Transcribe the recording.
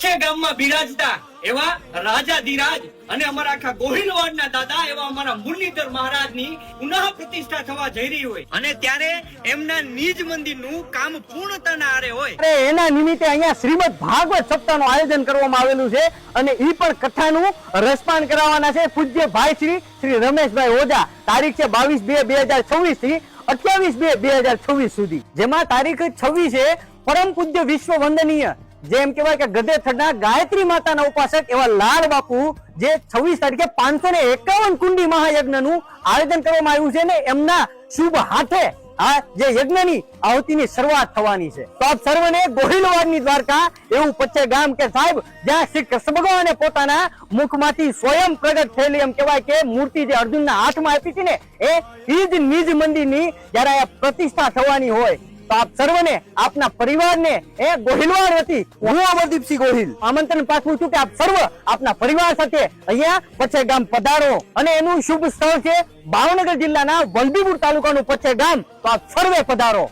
પચ્છે ગામમાં બિરાજતા એવા રાજાધિરાજ અને અમારા આખા ગોહિલવાડના દાદા એવા અમારા મુરલીધર મહારાજની પુનઃ પ્રતિષ્ઠા થવા જઈ રહી હોય અને ત્યારે એમના નિજ મંદિરનું કામ પૂર્ણતાના આરે હોય, એના નિમિત્તે અહીંયા શ્રીમદ ભાગવત સપ્તાહનું આયોજન કરવામાં આવેલું છે અને ઈ પણ કથાનું રસપાન કરાવવાના છે પૂજ્ય ભાઈ શ્રી રમેશભાઈ ઓઝા. તારીખ છે 22/2/2026 થી 28/2/2026 સુધી, જેમાં તારીખ 26 પરમ પૂજ્ય વિશ્વ વંદનીય જેમ કહેવાય કે ગધેથડના ગાયત્રી માતાના ઉપાસક એવા લાલ બાપુ જે 26 તારીખે 551 કુંડી મહાયજ્ઞનું આયોજન કરવામાં આવ્યું છે ને એમના શુભ હાથે આ જે યજ્ઞની આહુતિની શરૂઆત થવાની છે. તો આપ સર્વને ગોહિલવાડની દ્વારકા એવું પચ્છે ગામ કે સાહેબ જ્યાં શ્રી કૃષ્ણ ભગવાને પોતાના મુખમાંથી સ્વયં પ્રગટ થયેલી એમ કહેવાય કે મૂર્તિ જે અર્જુનના હાથમાં આપી હતી ને એ જ નિજ મંદિરની જયારે આ પ્રતિષ્ઠા થવાની હોય તો આપ સર્વને આપના પરિવારને ગોહિલવાડ વતી હું અમરદીપસિંહ ગોહિલ આમંત્રણ પાઠવું છું કે આપ સર્વ આપના પરિવાર સાથે અહીંયા પચ્છે ગામ પધારો અને એનું શુભ સ્થળ છે ભાવનગર જિલ્લાના વલભીપુર તાલુકાનું પચ્છે ગામ. તો આપ સર્વે પધારો.